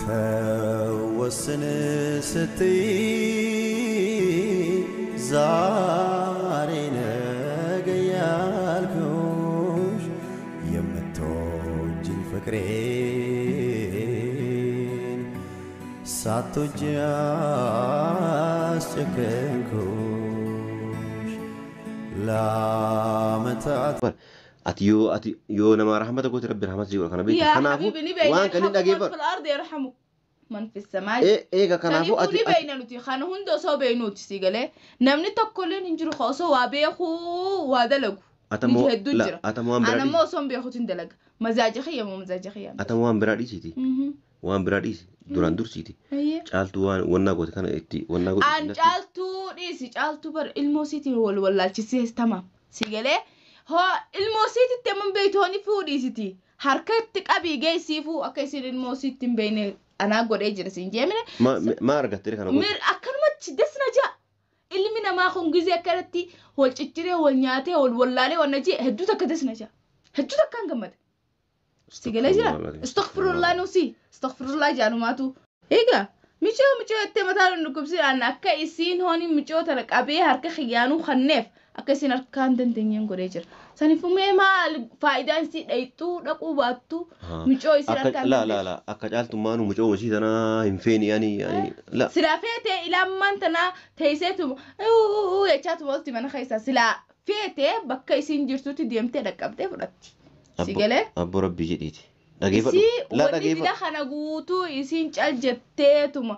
ተወስን ስትይ ዛሬ ነገ ያልኩሽ የምትወጂኝ ፍቅሬን ሳትወጂ አስጨከንኩሽ ለዓመታት أتيو نما رحمة قلت ربي رحمة زيورة كنا بيت كنافو وان كان نجيب في الأرض يرحمه من في السماء إيه كنافو أتي بيننا نتي خانه هندو سو بينو تسيقله نمني تقولين إنجرو خاصة وابيخو وادلقو أتمو لا أتمو أنا ما أصلا بيخو تندلق مزاج خيام ومزاج خيام أتمو وان برادي سيتي وان برادي دوران دور سيتي جالتو وان ونا قلت كنا إتي ونا قلت أن جالتو ديسي جالتو بر الموسيتي ولا تشيسي تمام سيقله هو الموسيقى تمام بيتوني فودي سيتي حركتك أبي جاي سيفو أكيسين الموسيقى بيني أنا أقول إيه جلسين جامنة ما أرجع تري كنا مير أكن ما تدسنا جا اللي منا ما خنجزي أكرتي هو الشتري هو النياتي هو الولالي والنجي هدو تكدسنا جا هدو تكان جمد سيجلا جا استغفر الله نوسي استغفر الله جانو ماتو إيجا ميشو مثلا إنكم سير أنا أكيسين هوني ميشو ترك أبي حركة خيانو خنف أكيسين أركان دنتينيان غوريجر سانيفومي ما فائدة سي دايتو دقو باتو ميشو يصير أركان لا أكجالتو مانو ميشو مشي تنا ينفين يعني لا سلافته إلى ما أنتنا تيسيتو يا شات وقتي من خيسة سلافته بكيسين جرتو تديمته دكابته فرتي سيجله أبو ربي جديدي isi wani bila kana guutu isin caljetteetuma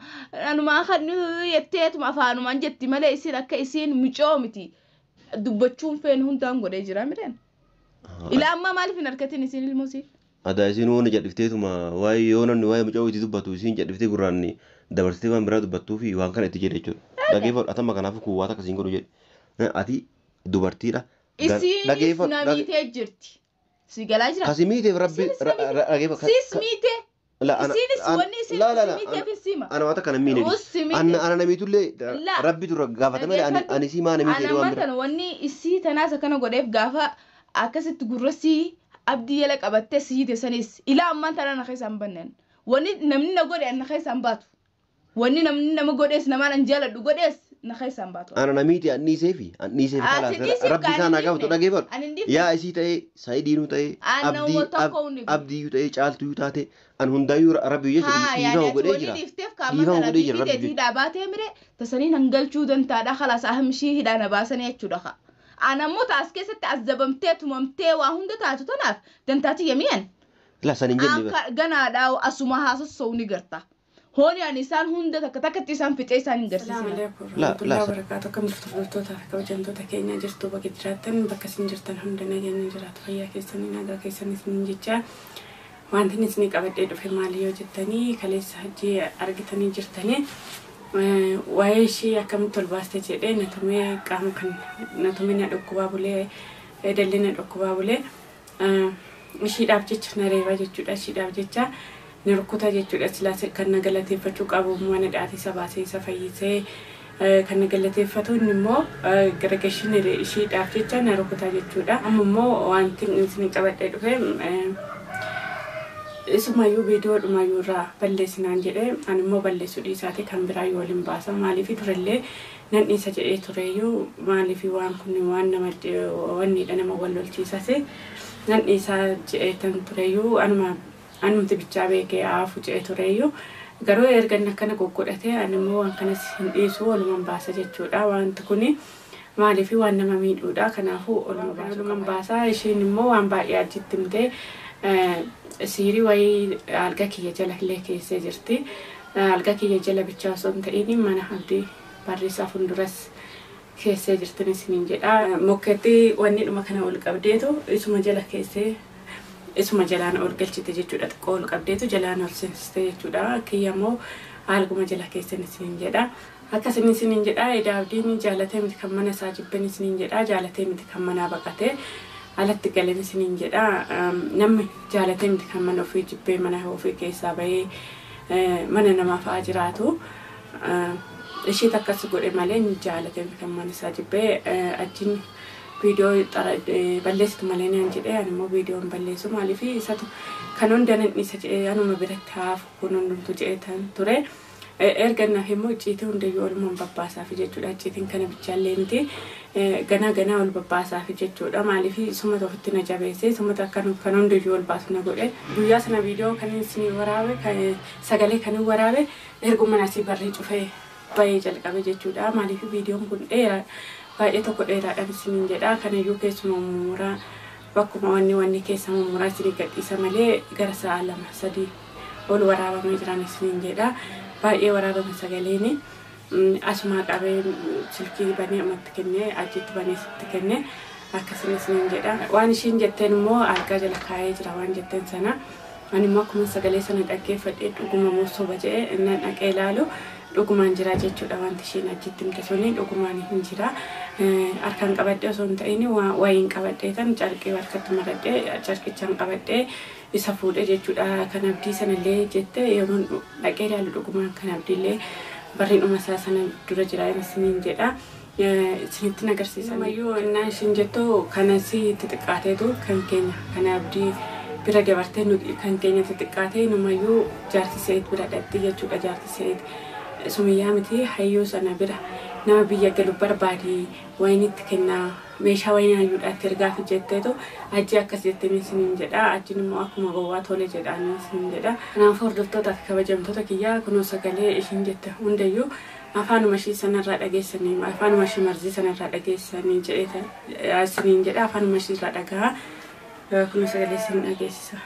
anuma khanu yetteetuma afaanuma jetti male isin akka isin micoomiti dubbachuun feen hundaan godhee jira mideen ila amma maaliif hin argatin isin ilmuusi ada isin woni jedhifteetuma waay yoonan waay micoomiti dubbatu isin jedhiftee guraanni dabarsitee waan biraa dubbattuu fi waan kana itti jedhe jechuudha dhageeffadhu atama kanaaf kuwaata akkasiin godhu jedhe ati dubartiidha isin namitee jirti سيجلا جرا خسميتي بربي أجيبك سيسميتي لا أنا لا سيسميتي في السيما أنا ما أتكلم مين أنا نميت لي ربي ترى قافة مالي أنا سيما نميت أنا مثلا وني السي تناسى كانوا قريب قافة أكست تقرسي أبدي لك أبتة سيدي سنيس إلى أما ترى أنا خيس أمبنن وني نمني نقول أنا خيس أمباتو وني نمني نقول إس نمان أنجيل نقول إس نخيس أمباتو أنا نميتي أني سيفي خلاص ربي سانا قافة ترى قيفر يا إسي تأي سايدينو تأي أبدي تأي چالتو تأتي أن هندايو ربي يجي ديفا وقدي جرا ديفا وقدي جرا ربي تي داباتي مره تسنين هنقل چودن تادا خلاص أهم شيء هدانا باسني يچودخا أنا موت أسكي ستعذبمتي تممتي وهند تاتو تناف دنتاتي يمين لا سنين جدي غنا داو أسومها سوني غرتا هون يعني إنسان هند تكتي إنسان في إنسان غرسي السلام عليكم ورحمة الله وبركاته كم تفضلتوا كوجنتوا تكينا جرتوا بقدراتن بكسين جرتن هندنا جن جرات خيا كيسني نادا كيسني سنين جتة وانتني سنيك أبدي في ماليو جتني كليس هجي أرجتني جرتني وعيشي كم طلبات تجدين نتومي كم كن نتومي ندقوا بوله دلنا ندقوا بوله مشي دابجت نريبا جتشو داشي دابجتة نركوتا جتشو أسلاس كنا قلتي فتوك أبو موانا دعاتي سباسي سفايسي كنا قلتي فتو نمو قرقشين رئيشي دافجتا نركوتا جتشو دا أممو وانتين نسنك أبدا دفهم اسمه يو بيدو ما يورا بلسنا نجده أنا مو بلسو دي ساتي كان براي ولين باسا مالي في ترلي نني سجئي تريو مالي في وان كوني وان نمد واني أنا مولول تيساسي نني سجئي تريو أنا متبجابي كي عافو جئي تريو قروا يرغن كنا قوقودته أنا مو وان كنا سنديسو ولمن باسا جتشودا وان تكوني مالي في وان نماميدودا كنافو ولمن باسا يشين مو وان باقي أجتمده سيري واي ألقى كي يجلك لك يسجرتي ألقى كي يجلك بتشاسون تاني ما نحدي باريسا فندرس كي يسجرتني سنين جدا مكتي واني لما كنا أقول قبضيتو اسمه جلك كيسه اسمه جلان أورجل تيجي جدا تقول قبضيتو جلان أورسنستي جدا كي يمو ألقى ما جلك كيسه سنين جدا هكذا سنين جدا إذا بديني جالته متكمنا ساجبني سنين جدا جالته متكمنا بقته على التكلم سنين جدا نم جالتين كمان في جبه منه وفي كيسابي مننا ما فاجراته الشيء تكسر مالين جالتين كمان ساجبه أجن viidiyoo balleessitu malee naan jedhee ani immoo viidiyoo hin balleessu maaliif isatu kan hundanan isa jedhee anuma biratti haafu kun hundumtu jedheetan ture. Erga naaf immoo icciitii hundayyuu olumaan babbaasaaf jechuudha. Icciitiin kana bichaallee miti ganaa ol babbaasaaf jechuudha. Maaliif sumata ofitti na jabeessee sumata kan hundayyuu ol baasu na godhe. Guyyaa sana viidiyoo kan isin waraabe sagalee kan waraabe erguma asii barree cufee baay'ee jalqabe jechuudha. Maaliif viidiyoon kun dheeraa baay'ee tokko dheeraadhaan isiniin jedha. Kanayyuu keessuma mummuraa bakkuma wanni keessa mummuraa isinii gadhiisa malee gara sa'a 2-3 ol waraabamee jiran isiniin jedha. Baay'ee waraabame sagaleeni asuma qabee silkii banee ummatti kennee achitti banee sitti kennee akkasuma isiniin jedha. Waan ishiin jetteen immoo algaa jala kaa'ee jira waan jetteen sana ani immoo akkuma sagalee sana dhaggeeffadhee dhuguma muusoo baja'ee innan dhaqee ilaalu dhugumaan jira jechuudha. Wanti ishiin achitti himte suni dhugumaan hin jira. Harkaan qabadhee osoo hin ta'in wayiin qabadhee tan carqii harkatti maradhee carqichaan qabadhee isa fuudhee jechuudha. Kan abdii sanallee jette yeroo dhaqee ilaalu dhugumaan kan abdiillee barreeffama isaa sana dura jira isiniin jedha. Isinitti agarsiisan mayyuu innaan ishiin jettu kanas xixiqqaateetu kan keenya kan abdii bira dabartee kan keenya xixiqqaatee numayyuu jaartiseet bira dhatti jechuudha. Jaartiseet sumiyyaa miti hayyuu sana bira nama biyya galu barbaadii wayinitti kennaa meeshaa wayinaa hayyuudhaatti ergaaf jetteetu achi akkas jettee isiniin jedha. Achiin immoo akkuma gowwaa tole jedhaan isiniin jedha. Kanaafuu hordoftoota fi kabajamtoota kiyyaa kunoo sagalee ishiin jette hundayyuu afaanuma ishii sanarraa dhageessanii afaanuma ishii marzii sanarraa dhageessanii jedhee isiniin jedha. Afaanuma ishii irraa dhagaa kunoo sagalee isin dhageessisa.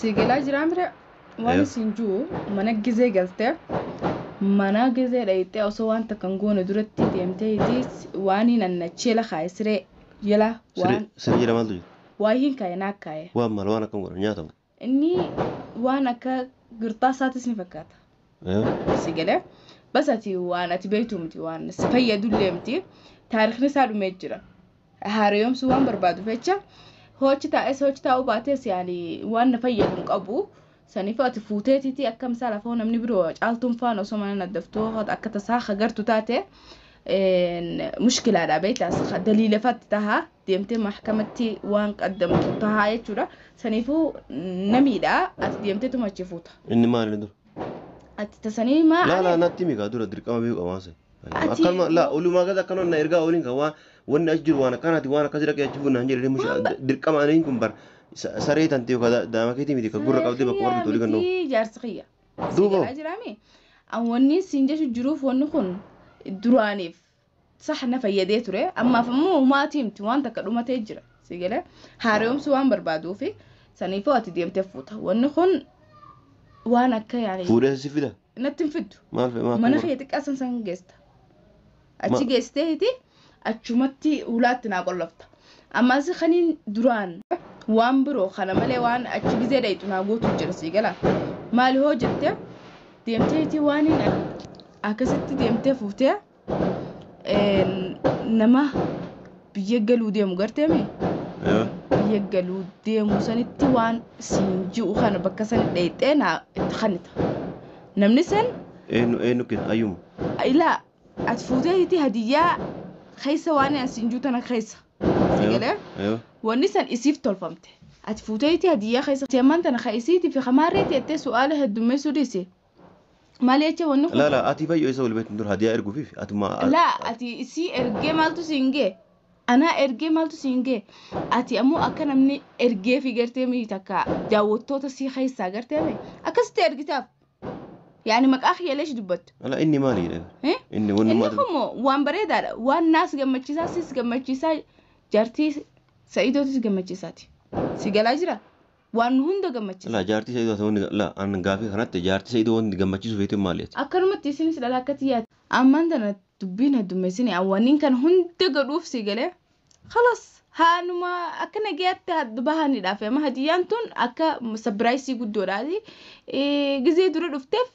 Sigalaa jiraa mira waan isin jiru mana gizee galtee mana gizee dhayitee osoo waan takkan goone duratti deemtee waan hin annachee kaa'e siree jala waan siree jala maaltu jiru? Waa hin kaa'e naa kaa'e. Waan maal waan akkam godhan nyaatamu? Inni waan akka girtaa isaatis ni fakkaata. Sigalee basati waan ati beektu miti waan si fayyadullee miti taarikhni isaa dhumee jira. Hariyoomsu waan barbaadu fecha hojii taa'uu baates yaani waan na fayyadu hin qabu. Saniif ati fuuteetiti akka misaala fa'oo namni biroo caaltuun fa'aan osoo mana naddaftoo akka tasaa hagartu taate mushkilaadha beektaas daliilafatti tahaa deemtee mahkamatti waan qaddamtu tahaa jechuudha. Saniifuu namiidha ati deemtee tumachi fuuta. Inni maali dur? Ati tasanii maa? Laa natti mikaa dura dirqama beeku qabaansa. Akkanuma laa olumaa gada akkana na ergaa oliin kan wanni as jiru waan akkanaati waan akkasii dhaqee achi fuunaan jedhee dirqama aniin kun bar saree tantee yookaan daama keetii miti kan gurra qabdee bakka warri tolii kan ta'u. Jaarsi xiyya. Duuba. Jiraami. Wanni siin jechu jiruuf wanni kun duraaniif sax na fayyadee ture ammaaf immoo maatii miti waan takka dhumatee jira. Sigalee hariyoomsu waan barbaaduu fi saniifoo ati deemtee fuuta. Wanni kun waan akka yaani. Fuudhee si fida. Natti hin fiddu. Maal mana kee xiqqaasan san geesta. Achi geesteeti achumatti ulaatti naa qollofta. Ammas kaniin duraan waan biroo kana malee waan achi gizee dhaytu naa gootu jira sigala. Maali hoo jettee deemteeti waan akkasitti deemtee fuutee nama biyya galuu deemu garteemi. Biyya galuu deemu sanitti waan siin ji'u kana bakka san dhayxee naa itti kanita. Namni san eenyu kin ayyuma. Ilaa ati fuuteeti hadiyyaa keessa waan siin ji'u tana keessa. Sigalee wanni san isiif tolfamte. Ati fuuteeti hadiyyaa keessa teeman tana keessiiti fi khamaarreeti ettee su'aala heddummeessuu dhiise. Maali jecha wanni kun? Laa ati fayyoo isa wal beektu dur hadiyyaa erguufi ati maa? Laa ati isii ergee maaltu siin gee? Anaa ergee maaltu siin gee? Ati ammoo akka namni ergee fi gartee miti takka daawwattoota sii keessaa gartee mee akkasitti ergitaaf. Yani maqaa khiyaleesh dubbattu. Ala inni maali jedhee? Inni wanni maali? Inni kun waan bareedaadha. Waan naas gammachiisaa sis gammachiisaa jaartii Sa'iidootis gammachiisaati. Si galaa jira? Waan hunda gammachiisa. La jaartii Sa'iidoo wanni la an gaafii kanatti jaartii Sa'iidoo wanni gammachiisu feetu maali? Akkanumatti isinis dhalaakatti yaad. Ammaan tana dubbiin heddummeessini awwaniin kan hunda gadhuuf si galee. Khalas haanuma akka nagaatti bahanidhaaf amma hadiyyaan tun akka sabiraayisii guddoodhaati. Gizee dura dhufteef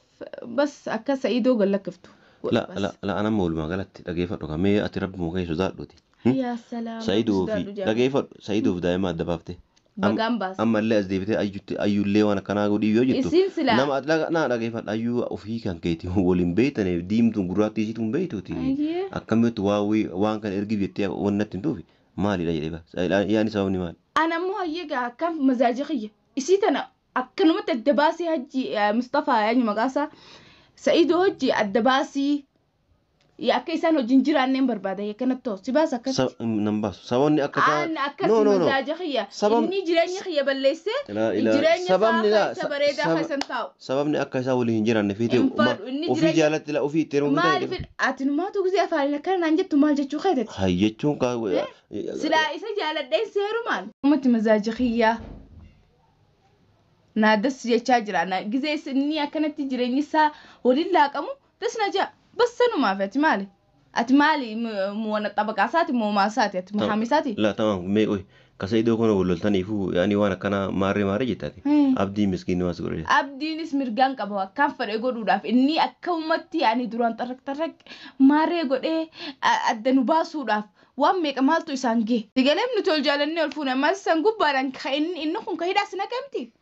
bas akka Sa'iidoo gallakkiftu. La ana maulumaa galatti dhageeffadhu kamee ati rabbi muka sodaadhuuti. Yaa salaam. Sa'iidoo fi dhageeffadhu Sa'iidoo fi daa'ima adda baaftee. bagaan baasa. Amma illee as deebitee ayyullee waan akkanaa godhii yoo jettu. Isiin silaa. Nama dhageeffadha ayyuu ofii kan keetii waliin beeytaneef diimtuun gurraattii isiituun hin beeytuuti. Akkamitti waan kana ergi jettee waan natti hin tuufi maalidha jedhee yaani sababni maali? Ana ammoo hayyeegaa akkam mazaaji kiyya. Isii tana akkanumatti adda baasii hajji Mustafaa yaani maqaasaa Sa'idoo hojii adda baasii akka isaan hojiin jiraanneen barbaada akkanatti ta'u si baasa akkatti. Nan baasu sababni akka ta'a. Akkasii mazaaja kiyya. Inni jireenya kiyya balleessee jireenya isaa bareedaa keessan taa'u. Sababni akka isaa waliin hin jiraanne fiitee ofii jaalatti la ofii itti heerumuu ta'e. Maaliif ati numaatu gisee afaaniin akkana naan jettu maal jechuu keetetti? Hay jechuun silaa isa jaaladheen seeru maal? Ummati mazaaja kiyyaa. Naadas jechaa jira. Gisee inni akkanatti jireenyi isaa waliin laaqamu dasna jaa. بس أنا ما فهمت مالي أتمالي مو أنا طبقة ساتي مو ما ساتي أتمحامي ساتي لا تمام مي كسيدو كنا ولا تاني فو يعني وانا كنا ماري جتاتي أبدي مسكين ما سقولي أبدي نسمر جان كبوا كم فرق يقول وداف إني أكومتي يعني دوران ترك ماري يقول إيه الدنوباس وداف وامي كمال تو يسانجي تقولهم نتول جالني الفونا ما سانجو بارن كإن إنكم كهيدا سنة كمتي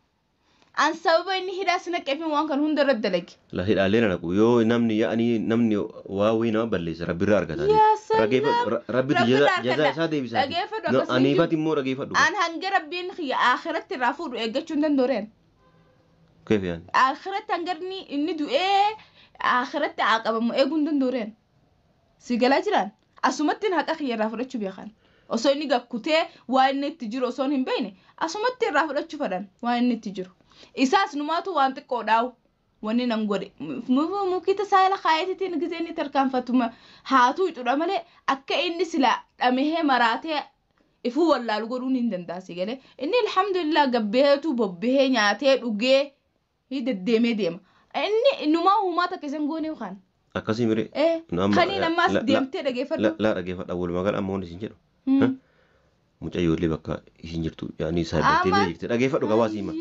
عن سبب إني هدا سنة كيف ما كان هند رد لك لا هدا علينا نقول يو نمني واوي نبليس ربي رارك تاني يا سلام ربي جزاء سادي بيسا أنا يفاتي مو رجيفة أنا هنجرب بين خي آخرة الرافور إيجا شندن دورين كيف يعني آخرة هنجرني إني دو إيه آخرة عقب مو إيه جندن دورين سيجلا جران أسمتين هكا خي الرافور شو بيخان أصوني جا كتة وين تجرو أصونهم بيني أسمتين الرافور شو فدان وين تجرو إساس نماتو وانت كوداو واني نمغوري مو كيتا سايلا خايتي نغزيني تركان فاتوما هاتو يتو رمالي أكا إني سلا أميه مراتي إفو والله لغورون إندن داسي غالي إني الحمد لله قبيهتو ببيه نياتي لغي هيدا ديمي ديما إني نما هما تكسن غوني وخان أكاسي مري إيه خاني نماس ديمتي لغي فاتو لا لغي فاتو أول ما قال أموني سنجرو mucaa ijoollee bakka isin jirtu yaani saayibantee bira jirti dhageeffadhu gabaasii hima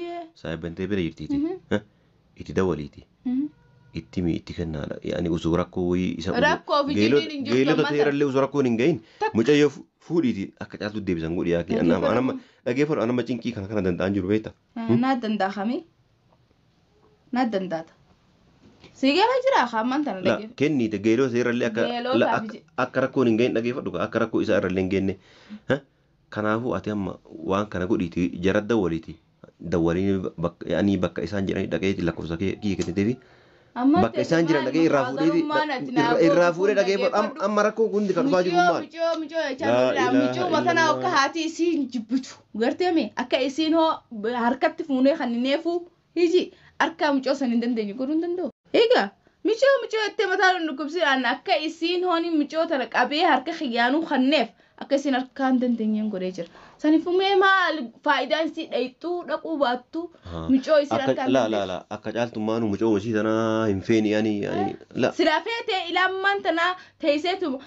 saayibantee bira jirtiiti itti dawaliiti itti kennaadha yaani usuu rakkoo wayii isa geelota ta'erallee usuu rakkoon hin gahin mucaa yoo fuudhiiti akka caaltu deebisan godhi yaaki anama dhageeffadhu anama cinqii kana danda'an jiru beekta naa danda'amee naa danda'ata Sigara jira khaman tan lagi kennite geelota ta'erallee akka rakkoon hin gahin dhageeffadhu akka rakkoo isaa irrallee hin genne kanaafu ati amma waan kana godhiti jarad dawaliti dawalini yani bakka isaan jirani dhaqeeti lakkoofsa kee kenniteefi bakka isaan jiran dhaqee irraa fuudhee dhaqee amma rakkoo hundi kan dhufaa jiru maal michoo matanaa akka haati isiin jibbitu garteeme akka isiin hoo harkatti fuunee kannineefu hiji harkaa michoo san hin dandeenye godhuu hin danda'u egaa michoo itti mataan dhukkubsiidhaan akka isiin hooni michoo tana qabee harka xiyyaanuu kanneef akka isin harkaan dandeenyeen godhee jira. Sanifumee maal faayidaan si dhayxuu dhaquu baattu michoo isin harkaan la akka caaltummaanu michoo wasii tanaa hin feeni yaani la silaa feetee ilaamaan tanaa teesseetuma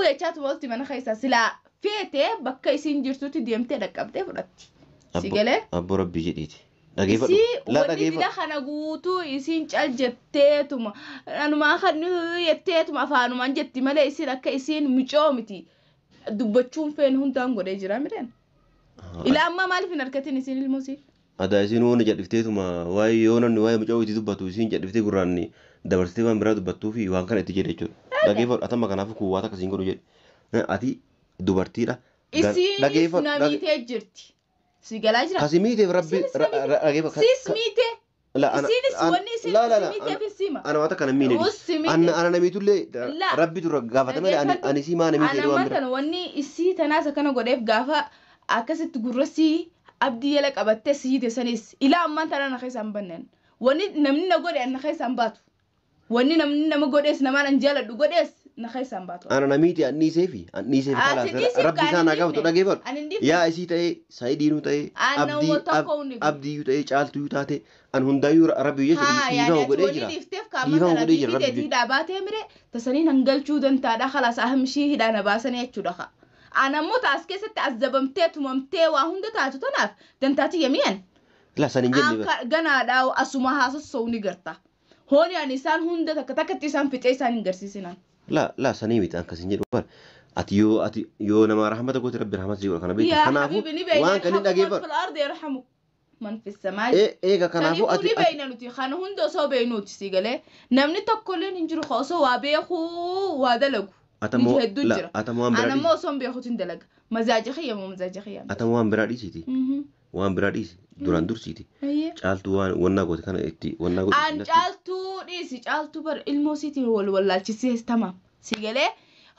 jechaatuma walitti mana keessaa silaa feetee bakka isin jirtutti deemtee dhaqqabdee fudhatti. Si galee? Abbo Rabbii jedhiiti. Dhageeffadhu kana guutuu isin cal jetteetuma anumaa kan jetteetuma afaanumaan jetti malee isin akka isin michoo miti. Dubbachuun feen hundaan godhee jira midhaan. Ilaa amma maaliif hin harkatin isin ilmoosii? Adaa isin waan jedhifteetuma waa'ee yoo namni waa'ee mucaa itti dubbatu isin jedhiftee gurraanni dabarsitee waan biraa dubbattuu fi waan kana itti jedhe jechuudha. Dhageeffadhu atama kanaaf kuwwaata akkasiin godhu jedhe. Ati dubartiidha. Isinis namiitee jirti. Si galaa jira? Kasi miiteef rabbi dhageeffadhu. Sis miitee? Isinis wanni isin miiteef hin sima. Ana waata kana miine. Ana namiitullee rabbi turra gaafatame ani si maa namiitee waan bira. Ana wanni isii tanaas akkana godheef gaafa akkasitti gurrasii abdii yala qabattee siite sanis ilaa ammaan tana na keessaan bannen. Wanni namni na godhe na keessaan baatu. Wanni namni nama godhees namaan an jaaladhu godhees na keessaan baatu. Ana namiiti anniiseefi kalaas rabbi isaa naa gaafatu dhageeffadhu. Yaa isii ta'ee saayidiinuu ta'ee abdiyyuu ta'ee caaltuyyuu taate an hundaayyuu rabbi jecha dhiifama godhee jira. Dhiifama godhee jira rabbi. Hidhaa baatee mire tasaniin hangalchuu dantaadha kalaas ahamshii hidhaa na baasanii jechuudha. Ana ammoo taas keessatti azabamtee tumamtee waa hunda taatu tanaaf dantaati yamiyan. La sanin jenne. Ganaadhaa asuma haasasoo ni garta. Hooni ani isaan hunda takkatti isaan fixee isaan hin garsiisinan. La sanin miti akkasin jedhu bar أتي يو نما رحمة قلت ربي رحمة زيو كنا بيت يا كنا حبيبي وان كان نبين نجيب في الأرض يرحمه من في السماء إيه كنا فو أتي بين نوتي خانه هندو سو بينوتي سيجله نمني تقولين إنجرو خاصة وابيخو وادلقو أتمو نجهد لا دجرة أتمو أنا ما أصلا بياخد تندلق مزاج خيام مو مزاج خيام أتمو وان برادي سيتي وان برادي دوران دور سيتي caaltuu waan goote kana itti waan goote an caaltuu dhiisi caaltuu bar ilmoosiitiin wal wallaalchisiis tamam si galee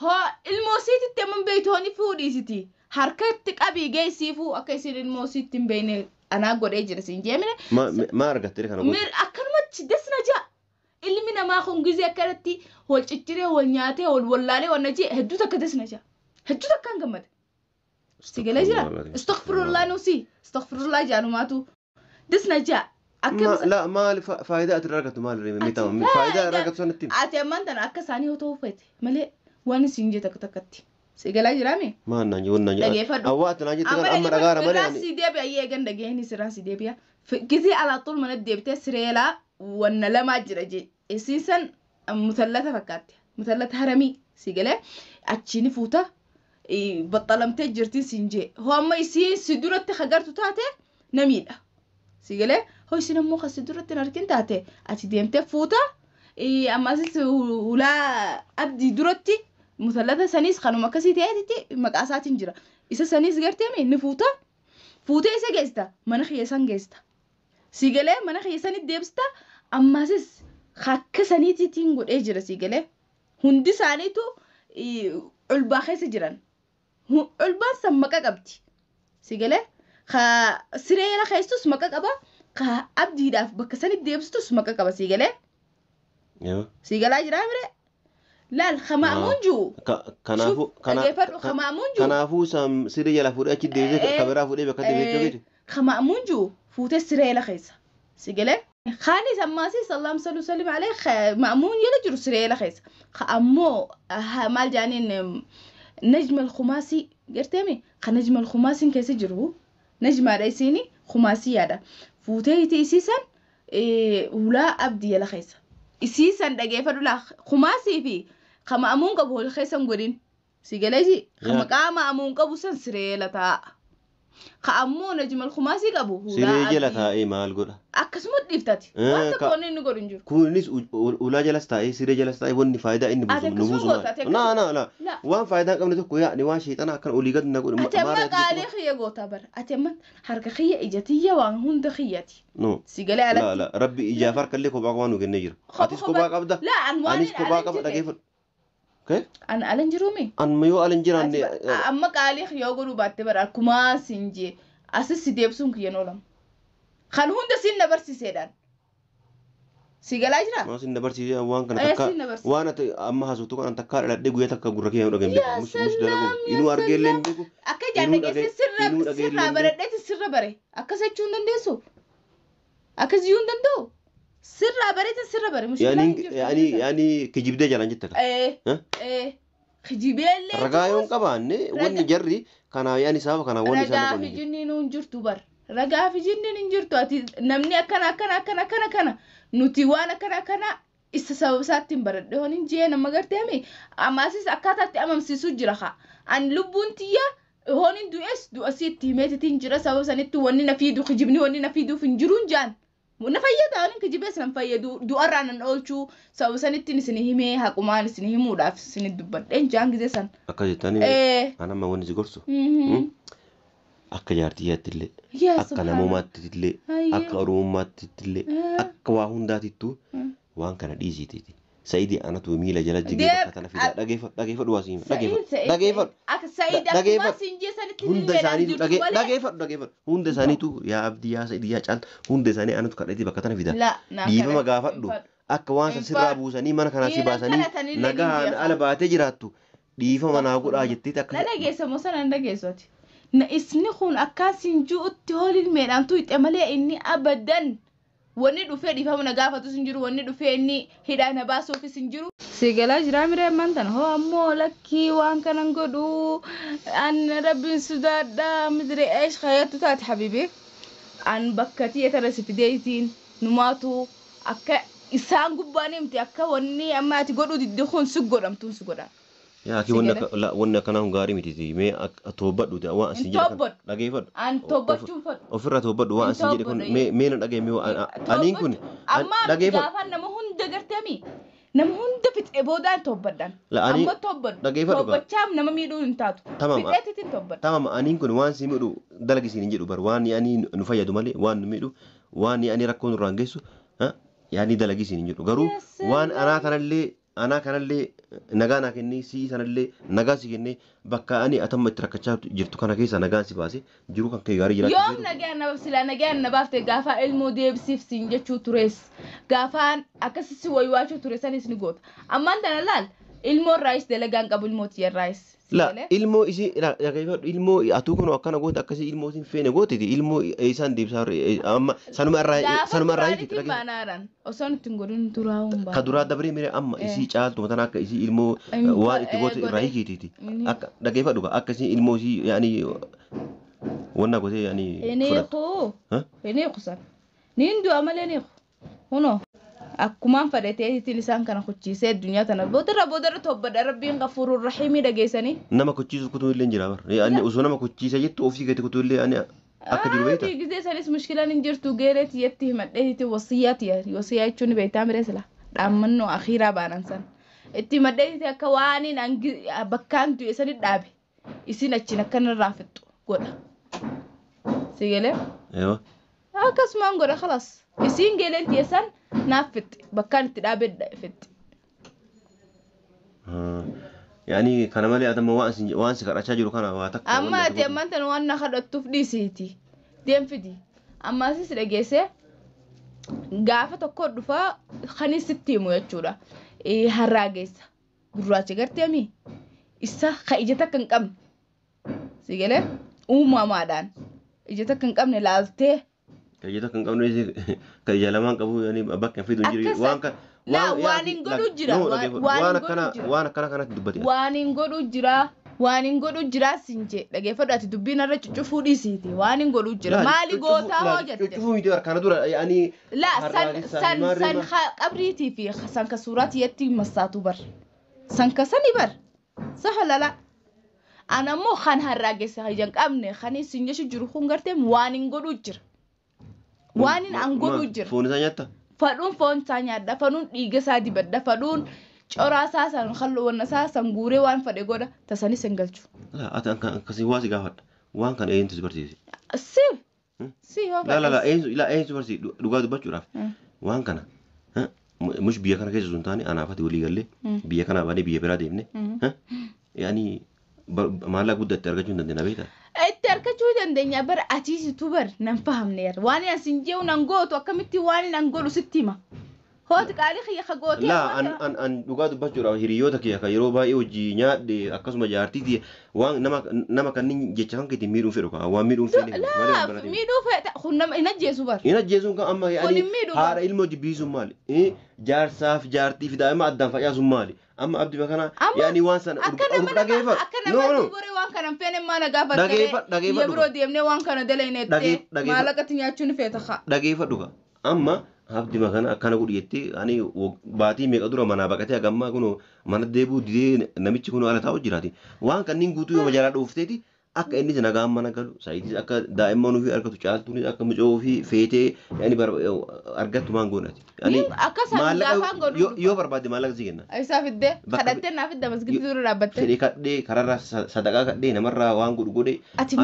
hoo ilmoosiititti amman beeytooni fuudhiisiti harka itti qabii geessiifuu akka isin ilmoosiitti hin beeyne anaa godhee jira siin jeemine ma argatte kana goote mir akkanumatti desna jaa ilmi namaa kun gizee akkanatti wal cicciree wal nyaatee wal wallaalee waan najee hedduu takka desna jaa hedduu takkaan gammada si galee jira astaghfirullah nusi astaghfirullah jaanumaatu دسنا جاء لا ما فائدة أتركت مال ريم ميتام فائدة أتركت سنتين أتمنى أن أكساني هو توفيت ملء وأنا سينجي تكتكتي سيجلا جرامي ما نانجي ونانجي أوقات نانجي تكلم أمر أجارة ملء يعني سيدي بيا يجن دقيقني سرا سيدي بيا كذي على طول من الدبتة سريلا وأن لا ما جرجي أساسا مثلثة فكاتي مثلث هرمي سيجلا أتشيني فوتا بطلم تجرتي سينجي هو ما يصير سدورة تخجرت تاته نميلة سيجله هو سينمو خسدورة تناركين تاته أتديمته فوتا أما سيس ولا أبدي دورتي مثلثة سنيس خانو مكسي تأتي مقاسات إنجرا إذا سنيس قرتي مين نفوتا فوتا إذا جستا منخ يسان جستا سيجله منخ يسان الدبستا أما سيس خك سنيتي تينقول إجرا سيجله هندي سانيتو الباخي سجران البان سمكا قبتي سيجله سريلا خيستوس مكا قبا أبدي داف بكساني ديبستوس مكا قبا سيجله سيجلا جرامري لا الخمامونجو كنافو سام سريلا فوري أكيد ديزي كبرا فوري بكتي بيجي خمامونجو فوت سريلا خيسا سيجله خاني سماسي صلى الله عليه وسلم عليه مأمون يلجر سريلا خيسا خأمو مال جانين نجم الخماسي قرتمي خنجم الخماسي كيس جرو نجم رئيسيني خماسي هذا فوتي تيسيسا ولا أبدي يلا خيسا إسيسا دقيفة ولا خماسي في خما أمون قبو الخيسا مقولين سيجلاجي خما قاما أمون قبو سنسريلا تا خأمو نجم الخماسي قبو سريلا تا إيه مال قولا أكسمت ديفتاتي وانت كونين نقولين جور كونيس ولا جلس تا سريلا جلس تا وني فايدة إني بزوم لا وان فايدة كم نتوقع يعني وان شيء أنا كان أولي قد نقول ما قالي خيا قوتا بر أتمنى حركة خيا إجتية وان هند خياتي سيجلا على لا ربي إجافر كله كوباقوان وجنير أتيس كوباق أبدا لا أنيس كوباق أبدا كيف كيف أنا ألنجرومي أنا ميو ألنجراني أما قالي خيا قولوا باتبر أكما سنجي أساس سيديبسون كيا نولم خان هند سين نبرسي سيدان سيجلا جرا ما سين نبرسي وان كنا تكا وانا أما هزوتو كنا تكا لا دقيقة تكا غرقي يا رجال مش دارو إنو أرجلين بيكو أكيد جانا كيس سر برد سر بري أكاسة چوندن ديسو أكاس يوندن دو سر بري مش يعني كجيبده جالان جتك كجيبه اللي رجايون كمان وني جري كان يعني سافا كان وني سافا رجا في جنين ونجرتو بر رجا في جنين نجرتو أتي نمني أكنا nuti waan akkana isa sababsaatiin baradhe honin jeena magarteemi amaasis akkaataatti amamsiisu jira ha an lubbuun tiyya honin du'asiitti himeetitiin jira sababsanitti wanni na fiidu kijibni wanni na fiiduuf hin jiruun jaan na fayyada honin kijibees nan fayyadu du'arraa nan oolchuu sababsanitti isin himee haqumaan isin himuudhaaf isin dubbadheen jaan gizee san akka jettanii anama wanni si gorsu akka jaartiyyaatti illee akka namummaatti illee akka oromummaatti illee akka waa hundaatittu waan kana dhiisitiiti sayidii anatu miila jala jigee bakka tana fida dhageeffadhu waasiin dhageeffadhu akka sayidii akkuma sinjee sanitti hunda isaanii dhageeffadhu hunda isaaniitu yaa abdii yaa sayidii yaa caal hunda isaanii anatu kadhati bakka tana fida dhiifama gaafadhu akka waan san sirraa buusanii mana kanaa si baasanii nagaan ala baatee jiraattu dhiifama naa godhaa jetteeti akka dhageessa moo sanaan dhageessoti na isni kun akkaasin juutti hoolin meedhaamtu itti malee inni abadan wanni dhufee dhiifama na gaafatu sin jiru wanni dhufee inni hidhaa na baasuuf sin jiru sigalaa jira miree mantan hoo ammoo lakkii waan kanan godhu an rabbiin sudaadha midire eesh khayattu taati habibi an bakkatii etara sifideetiin numaatu akka isaan gubbaanii miti akka wanni amma ati godhu diddi kun si godhamtuun si godha يا أخي ونا كنا هم قاري متيتي مي توبد وده وان سنجي لقي فد أن توبد شوف أفرت توبد وان سنجي كون مي لقي مي أنين كون أما جافا نمهون دقرتمي نمهون دفت إبودان توبدان لا أني أما توبد لقي فد توبد شام نما ميدو انتاتو تمام توبد تمام أنين كون وان سيمدو دلقي سنجي بر وان يعني نفيا دمالي وان ميدو وان يعني ركون رانجسو ها يعني دلقي سنجي قرو وان أنا كان اللي نجانا كني سي أنا اللي نجاسي كني بكا أني أتم تركتشات جرتو كنا كيس نجاسي باسي جرو كان كي غاري جرا يوم نجانا بس لا نجانا بافت غافا المودي بسيف سينجا شو توريس غافان أكسس ويواشو توريساني سنقول أما أنت لال ilmo rice dalagan qabul moti rice la ilmo isi la kayfa ilmo atukuno akana goota akasi ilmo sin fene gootiti ilmo isan dibsar amma sanuma rai banaran oson tungurun turawum ba kadura dabri mire amma isi caaltu matana akka isi ilmo waan itti gooti rai kititi akka dagayfa duga akasi ilmo si yani wonna gote yani eneko eneko san nindu amalene hono akkuman fadhatee tilisaan kana kuchiisee addunyaa tana boodara tobbadha rabbiin gafuurur rahiimii dhageessanii nama kuchiisu kutuu illee jira bar yani osoo nama kuchiisa jettu ofii gati kutuu illee ani akka jiru beekta gisee sanis mushkilaan hin jirtu geereeti yetti himadheeti wasiyyaati wasiyyaa jechuun beektaa miree sila dhaammannoo akhiiraa baanan san itti himadheeti akka waaniin bakkaan du'e sani dhaabe isin achiin akkanarraa fixxu godha sigelee akkasumaan godha khalas isin geeleen tiyesan نافت بكانت تدابد فت يعني كان مالي ادم وانس كراشا جرو كان واتك اما تي انت وانا خدت تفدي سيتي ديم فدي اما سيس دغيسه غافه تكود فا خني ستيمو يچودا اي هراغيس غراچ غرتيمي اسا خايجتك كنقم سيغله اوما مادان اجتك كنقم لالته كجيتا كان قبل نيجي كجلمان قبو يعني بكن في دنجري وانك لا وانين غدو جرا وانا كان دبتي وانين غدو جرا سينجه دغه فدات دبينا رچچو فودي سيتي وانين غدو جرا مالي غوتا وجت چچو ميدي كان دور يعني لا سن قبريتي في سن كسورات يتي مساتو بر سن كسني بر صح ولا لا انا مو خان هراغس هيجن قمنه خاني سينجه شجرو خنغرتم وانين غدو جرا waanin an godhu jira foon isaa nyaata foon isaa nyaadha fanuun dhiiga isaa dibadha fanuun coraa isaa san khallu wanna isaa san guuree waan fadhe godha tasani sengalchu ati akkasii waasi gaafadha waan kan eenyutu si barsiise si eenyutu barsiise dhugaa dubbachuudhaaf waan kana mush biyya kana keessa sun taane anaafati walii gallee biyya kana baanee biyya biraa deemne yaani maallaqa guddatti argachuu hin dandeenya beektaa arkachuu dandeenya bar atiisitu bar nan fahamneer waan asin jeew nan gootu akkamitti waan nan godhu sittima hooti qaali khiyya khagoote la an dhugaa dubbachuudhaaf hiriyoota kiyya kan yeroo baay'ee hojii nyaadhe akkasuma jaartiiti waan nama kannin jecha kan keetiin miidhuun fedhu kan waan miidhuun fedhe malee miidhuu fedha kun nama ina jeesu bar ina jeesuun kan amma yaani haadha ilmoo jibbisuun maali jaarsaaf jaartiif daa'ima addaan facaasuun maali amma abdi bakana yani waan sana dhageeffa no bore waan kana fene mana gaafatte yebro deemne waan kana daleynette maalaqati nyaachuun feeta kha dhageeffa dhuga amma abdi bakana akkana gudhiyetti ani baatii meeqa dura mana baqatee agamma kuno mana deebuu didee namichi kuno ala taa'u jiraati waan kanniin guutuu yoo majalaa dhuufteeti akka inni nagaan mana galu saayitis akka daa'imman ofii argatu caaltuunis akka mucoo ofii feetee yani argattu maan goonati yani maallaqa yoo barbaade maallaqa si kenna isa fidde kadhattee naaf fidda masgidii dura dhaabbatte fedhee kadhee kararraa sadaqaa kadhee namarraa waan godhe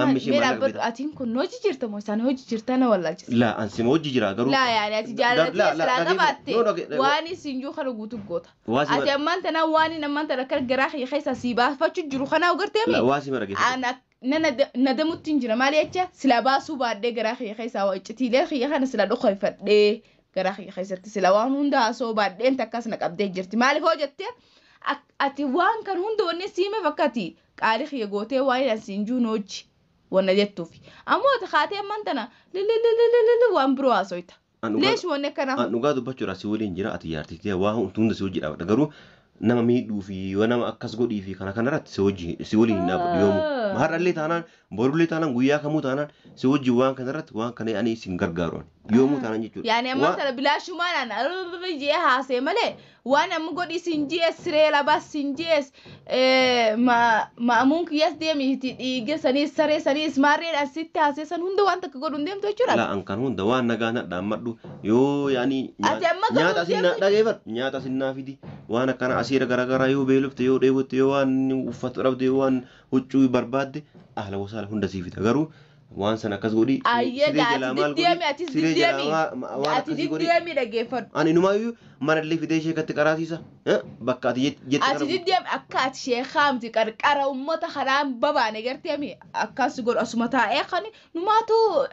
ammishee maallaqa atiin kun hojii jirta moo isaan hojii jirta na wallaalchisa la ansima hojii jira garuu la yaani ati jaalatee silaa qabaatte waan isin juu kana guutu goota ati ammaan tana waan ammaan tana kar garaa keessa si baafachu jiru kana ugartee mi waasi mara geessa nadamutti jira maali jecha sila baasuu baadhee garaa keessa waa iccitiilee kana sila dhokoifadhee garaa keessatti sila waan hunda asoo baadheen takkas na qabdee jirti maaliif hojjettee ati waan kan hunda wanne siime fakkati qaali khiyya gootee waan asiin juun hojji wanna jettuufi ammoo ati kaatee mantana waan biroo haasooyta leesh wanne kana dhugaa dubbachuudhaaf si waliin jira ati yaartitee waan hunda si hojii dhaabadha garuu nama miidhuu fi nama akkas godhii fi kana kanarratti si waliin hin dhaabadhu yoomu har'allee taanaan borullee taanaan guyyaa kamuu taanaan si hojii waan kanarratti waan kana ani isin gargaaruun يومو تانا جيتشو يعني مثلا بلا شمان أنا رجي هاسي ملي وأنا مقول سنجيس سريلا بس سنجيس ما ممكن يسديمي تيجي سنيس مارين الستة هاسي سن هندو وانت كقول هندم توجرا لا أنكر هون دوان نجانا دامدو يو يعني نيات أسينا داعيبر نيات أسينا فيدي وانا كان أسير غرا يو بيلفت يو ديوت يوان وفترة ديوان وتشوي برباد أهلا وسهلا هندا سيفيتا غرو وان سنة كزودي أتديامي دقيفر أنا نمايو مر اللي في ديشة كتكراسيسا بكاتي جت أتديام أكات شيخام تكرر أمتا خرام بابا نجرتيامي أكاس يقول أسمتا إخاني نماتو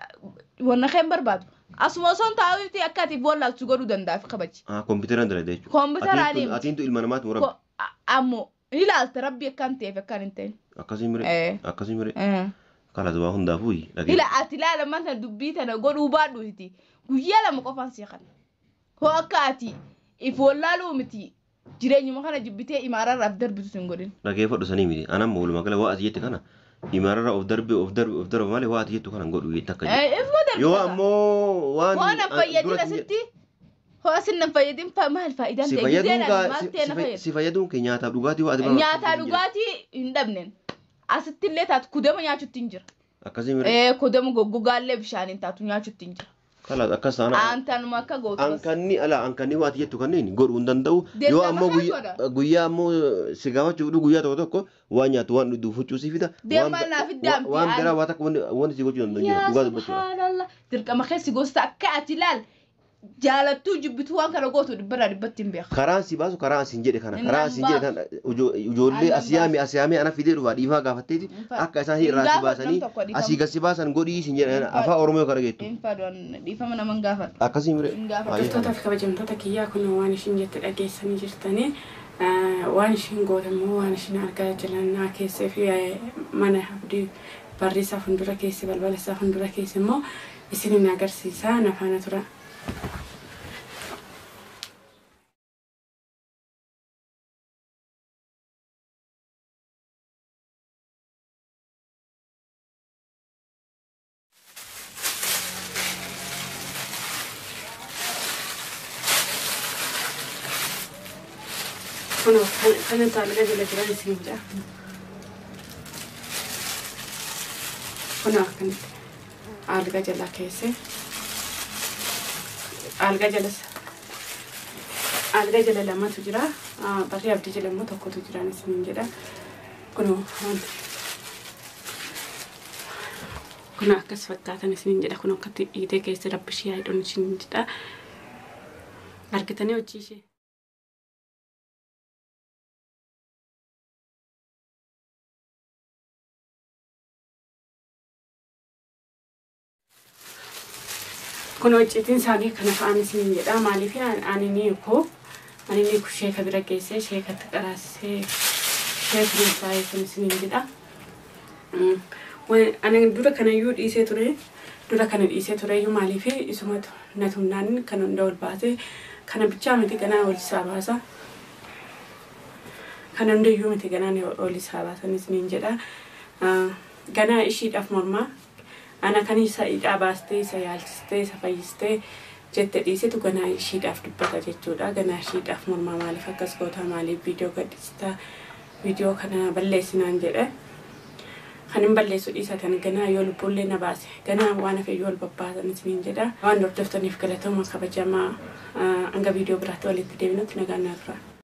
ونخيم بربادو أسمو سون تاويتي أكاتي بولا تقولوا دندا في خبج كمبيوتر عندنا ديش كمبيوتر عليم أتينتو المعلومات مرب أمو إلا تربي كان تيفكر إنتين أكاسيمري kala duba hunda fuyi ila atilala manta dubbita na godu badu hiti kuyala mo ko fansi khan ho akati ifo lalu miti jirenyu makana jibbite imara raf darbi sungodin lage fodo sani miti ana mulu makala wa atiyete kana imara of darbi male wa atiyete kana godu yitaka yo ammo wana fayyadina sitti ho asinna fayyadin fa mal faidan de gidena sifayadun ke nyaata dugati wa adba nyaata dugati indabnen asitille tat kudema nyachu tinjir akasimire kudema gogalle bishani tatu nyachu tinjir kala akasana antan maka go ankani wati yetu kanini godu undandau yo ammo guya ammo sigawa chudu guya to wanya to wan du fuchu sifida wan dara wata won sigo chu ndanya duga do subhanallah dirka ma khesi gosta akatilal jaalatu jibbitu waan kana gootu dibara dibbattin beek karaan si baasu karaan sin jedhe kana karaan sin jedhe kana ujoollee asiyaami ana fidee dhufa dhiifaa gaafatteeti akka isaan hirraa si baasanii asii gasi baasan godhii sin jedhe afaa oromoo kana geettu dhiifama naman gaafadhu akkasii mire gaafatoota fi kabajamtoota kiyyaa kun waan ishin jette dhageessanii jirtanii waan ishin gootamoo waan ishin argaa jirannaa keessee fi mana abdii barriisaa fuuldura keessa balbala isaa fuuldura keessa immoo isinin agarsiisaa nafaana tura. Kana talga jala jala sinja. Kana kan alga jala kaise. Alga jala lama tu jira. Bari abdi jala mo tokko tu jira ni sinja. Kuna akkas fakkaatan sinja. Kuna kati ite kaise rabbishi aidon sinja. Argitanii hojii kun hojjetin isaanii kana fa'aan isin jedha maaliif ani ni sheeka bira geesse sheekatti qaraasee sheekni isaa kun isin jedha ani dura kanayyuu dhiisee ture iyyuu maaliif isumatu natumnaan kan hunda ol baase kana bichaa miti ganaa ol isaa baasa kana hundayyuu miti ganaan ol isaa baasan isin jedha ganaa ishiidhaaf mormaa ana kan isa idaabaastee isa yaalchistee isa fayyistee jette dhiisetu ganaa ishiidhaaf dubbata jechuudha ganaa ishiidhaaf mormaa maaliif akkas goota maaliif viidiyoo gadhiistaa viidiyoo kana balleessinaan jedhe kan hin balleessu dhiisatan ganaa yoo lubbuullee na baase ganaa waan hafe yoo babbaasan isiniin jedha waan hordoftaniif galatooma kabajamaa hanga viidiyoo biraatti walitti deebinutti nagaan naa tura.